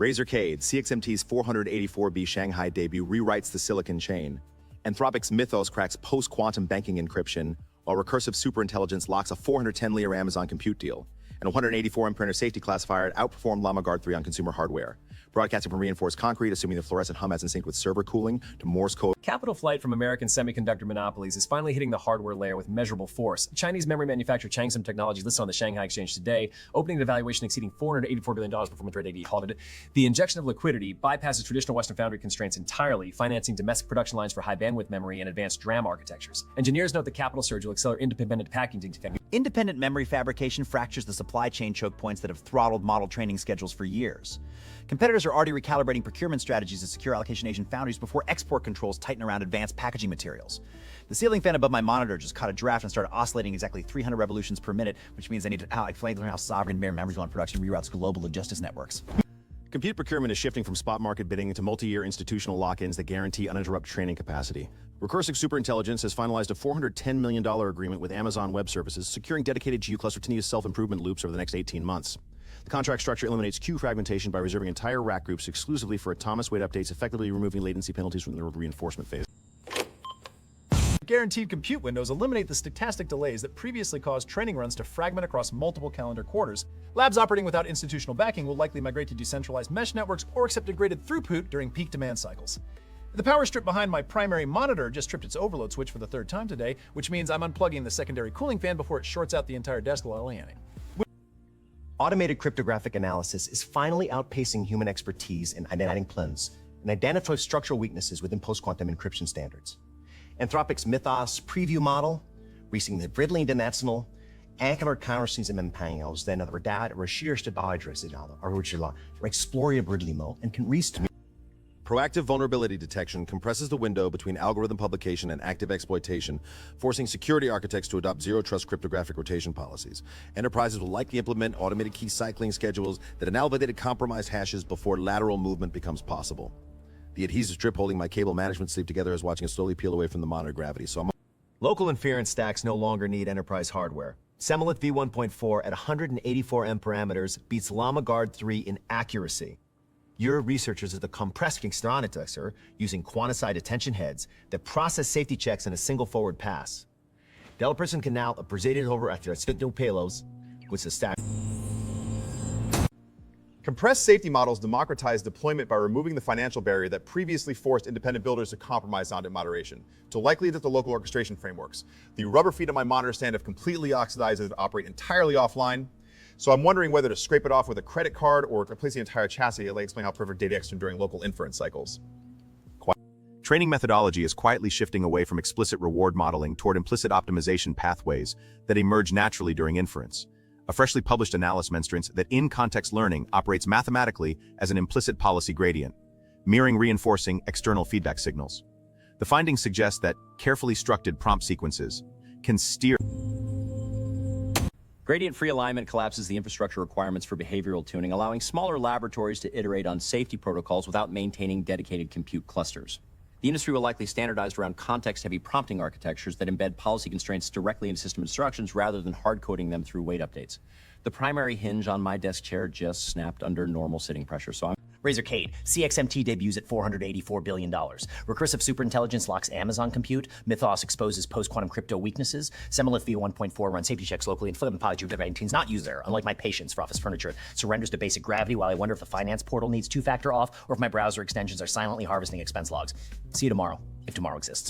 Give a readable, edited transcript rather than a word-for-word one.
Razorcade, CXMT's 484B Shanghai debut rewrites the silicon chain. Anthropic's Mythos cracks post-quantum banking encryption, while Recursive Superintelligence locks a 410-layer Amazon compute deal. And a 184M printer safety classifier outperformed Llama Guard 3 on consumer hardware. Broadcasting from reinforced concrete, assuming the fluorescent hum has in sync with server cooling, to Morse code. Capital flight from American semiconductor monopolies is finally hitting the hardware layer with measurable force. Chinese memory manufacturer Changsum Technology listed on the Shanghai Exchange today, opening at a valuation exceeding $484 billion, performance rate 80 called it. The injection of liquidity bypasses traditional Western foundry constraints entirely, financing domestic production lines for high bandwidth memory and advanced DRAM architectures. Engineers note the capital surge will accelerate independent packaging technology. Independent memory fabrication fractures the supply chain choke points that have throttled model training schedules for years. Competitors are already recalibrating procurement strategies to secure allocation Asian foundries before export controls tighten around advanced packaging materials. The ceiling fan above my monitor just caught a draft and started oscillating exactly 300 revolutions per minute, which means I need to explain how sovereign memories on production reroutes global logistics networks. Compute procurement is shifting from spot market bidding into multi-year institutional lock-ins that guarantee uninterrupted training capacity. Recursive Superintelligence has finalized a $410 million agreement with Amazon Web Services, securing dedicated GPU cluster to continuous self-improvement loops over the next 18 months. The contract structure eliminates queue fragmentation by reserving entire rack groups exclusively for Thomas weight updates, effectively removing latency penalties from the reinforcement phase. Guaranteed compute windows eliminate the stochastic delays that previously caused training runs to fragment across multiple calendar quarters. Labs operating without institutional backing will likely migrate to decentralized mesh networks or accept degraded throughput during peak demand cycles. The power strip behind my primary monitor just tripped its overload switch for the third time today, which means I'm unplugging the secondary cooling fan before it shorts out the entire desk while landing. Automated cryptographic analysis is finally outpacing human expertise in identifying plans and identifying structural weaknesses within post-quantum encryption standards. Anthropic's Mythos preview model, reaching the Bridley International, Angular counterseas and panels, then other data, recherche original, explorer Bridley mode, and can reach to Proactive vulnerability detection compresses the window between algorithm publication and active exploitation, forcing security architects to adopt zero-trust cryptographic rotation policies. Enterprises will likely implement automated key cycling schedules that invalidated compromised hashes before lateral movement becomes possible. The adhesive strip holding my cable management sleeve together is watching it slowly peel away from the monitor gravity, so I'm... Local inference stacks no longer need enterprise hardware. Semalith v1.4 at 184M parameters beats Llama Guard 3 in accuracy. Your researchers at the compressed architecture using quantified attention heads that process safety checks in a single forward pass. Developers can now proceed over after new payloads with the stack. Compressed safety models democratize deployment by removing the financial barrier that previously forced independent builders to compromise on moderation, to likely adopt the local orchestration frameworks. The rubber feet on my monitor stand have completely oxidized as it operate entirely offline. So I'm wondering whether to scrape it off with a credit card or replace the entire chassis. It'll explain how perfect data extraction during local inference cycles. Training methodology is quietly shifting away from explicit reward modeling toward implicit optimization pathways that emerge naturally during inference. A freshly published analysis demonstrates that in-context learning operates mathematically as an implicit policy gradient, mirroring reinforcing external feedback signals. The findings suggest that carefully structured prompt sequences can steer. Gradient-free alignment collapses the infrastructure requirements for behavioral tuning, allowing smaller laboratories to iterate on safety protocols without maintaining dedicated compute clusters. The industry will likely standardize around context-heavy prompting architectures that embed policy constraints directly into system instructions rather than hard-coding them through weight updates. The primary hinge on my desk chair just snapped under normal sitting pressure, so I'm... Razorcade, CXMT debuts at $484 billion. Recursive Superintelligence locks Amazon compute. Mythos exposes post-quantum crypto weaknesses. Semalith v1.4 runs safety checks locally, and topology of 19 is not used there, unlike my patience for office furniture. It surrenders to basic gravity while I wonder if the finance portal needs two-factor auth or if my browser extensions are silently harvesting expense logs. See you tomorrow, if tomorrow exists.